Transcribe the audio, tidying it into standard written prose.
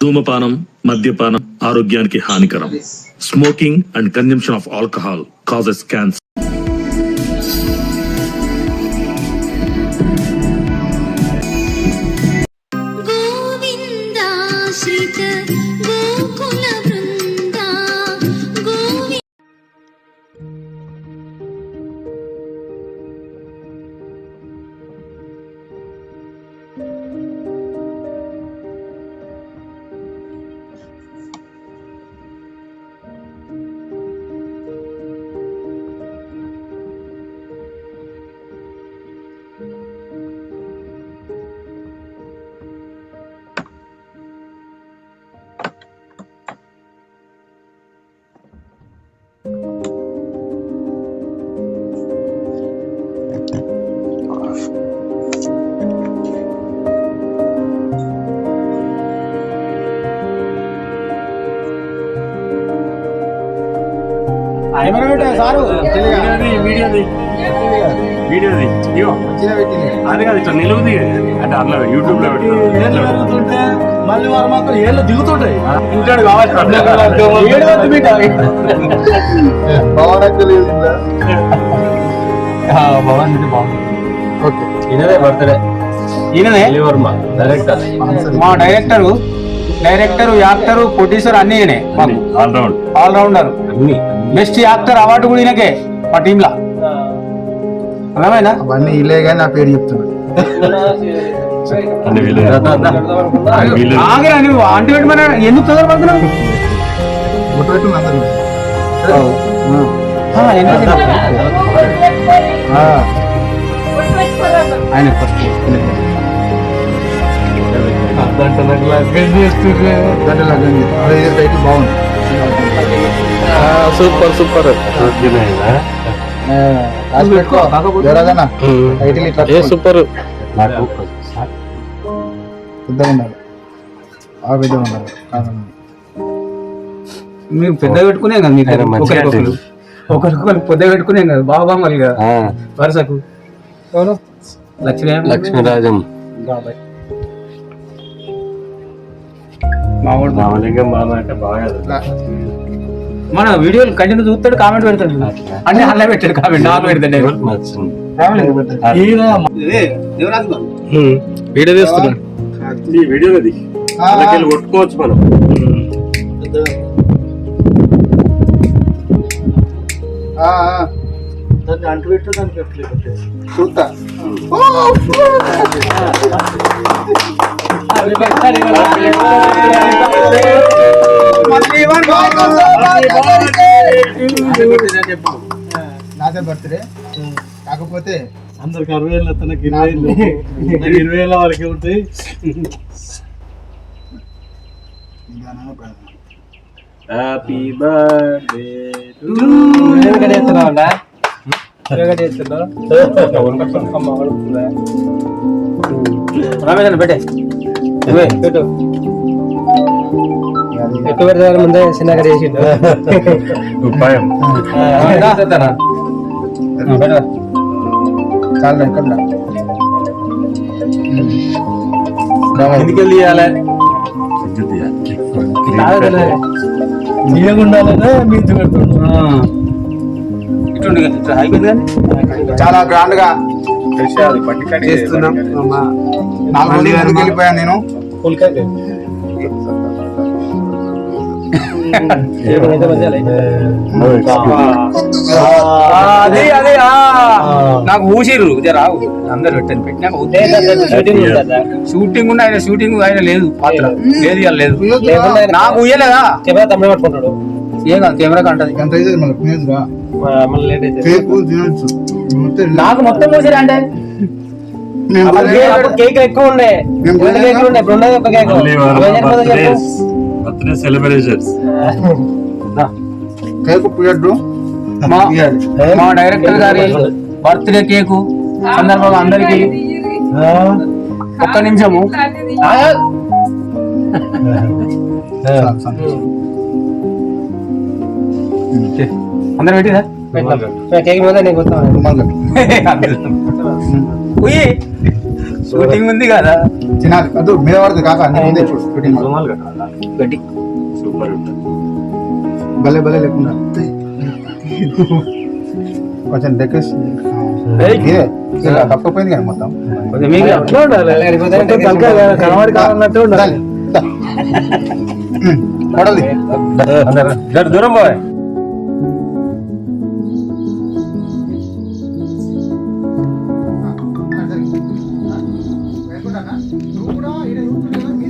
ధూమపానం, మద్యపానం ఆరోగ్యానికి హానికరం. Smoking and consumption of alcohol causes cancer. అది కాదు ఇట్లా నిలువుది అంటే అట్లా యూట్యూబ్ లో పెడుతుంటే మళ్ళీ వారు మాత్రం ఏళ్ళు దిగుతుంటాయి. ఇంటాడు కావాలి ఈయనదే బర్త్డే. ఈయననే మా డైరెక్టర్ యాక్టర్ ప్రొడ్యూసర్ అన్ని ఈయనే. All rounder best actor award కూడా ఈయనకే మా టీమ్ లా. అర్థమైనా అవన్నీ ఇలే కానీ నా పేరు చెప్తున్నా. ఆగిరా నువ్వు ఆంటీ పెట్టి మన ఎందుకు తొందరపడుతున్నావు? ఆయన బాగుంది. Super super super. మీరు పెద్ద పెట్టుకునే కదా, మీకు ఒకరికొకరు పెద్ద పెట్టుకునే కదా బాబా మళ్ళీ వరుసకు. లక్ష్మీరాజం మన వీడియోలు కంటిన్యూ చూస్తాడు, కామెంట్ పెడతాడు. అంటే అలా పెట్టాడు కామెంట్, నాకు పెడతాడు. వీడియో తీస్తున్నా, ఈ వీడియో కొట్టుకోవచ్చు మనం. అంటు పెట్టు దానికి చూస్తా. నాదే బర్త్డే కాకపోతే అందరికి 60 ఏళ్ళ, తనకి 20 ఏళ్ళ వరకే ఉంటాయి. హ్యాపీ బర్త్డే పెట్టే పెట్టు. ఎక్కువ పెడతారు ముందే చిన్నగా చేసిండు. చాలా ఎక్కడ ఎందుకెళ్ళి తీయాలి? తీయకుండాలనే మీరు పెడుతుండ్రు. ఇటు అయిపోయింది కానీ చాలా గ్రాండ్ గా చేస్తున్నాం. 4 రోజులు వెళ్ళిపోయాను నేను. అదే నాకు ఊసిర్రు రావు అందరు పెట్టాను. పెట్టినాక షూటింగ్ ఉన్న ఆయన షూటింగ్ ఆయన లేదు, పాత్ర లేదు, ఇవాళ లేదు. నాకు ఊయలేదా కెమెరా తమ్ముడు పట్టుకుంటాడు. ఏం కాదు కెమెరా కంటది. నాకు మొత్తం ఊసిరా అంటే కేక్ ఎక్కువ ఉండే, 2 కేకులు ఉండే. ఇప్పుడు ఉండదు ఒక కేక్. సెలబ్రేషన్స్ మా డైరెక్టర్ గారి బర్త్డే కేకు సందర్భంగా అందరికి ఒక్క నిమిషము అందరు పెట్టిదా కేక్ మీద నేను షూటింగ్ ఉంది కదా తినాలి అదు మీద పడుతుంది కాక అన్ని ముందే చూడు షూటింగ్ గడ్డి భలే భలే లేకుండా కొంచెం డెకరేషన్ ఇదే ఇలా తప్పపోయింది కదా మొత్తం కొంచెం మీకు అట్లా ఉండాలి మొత్తం తలకాయ కనబడి కావాలన్నట్టు ఉండాలి పడది దూరం పోయ్ నువ్వు కూడా ఈడ చూస్తుంటే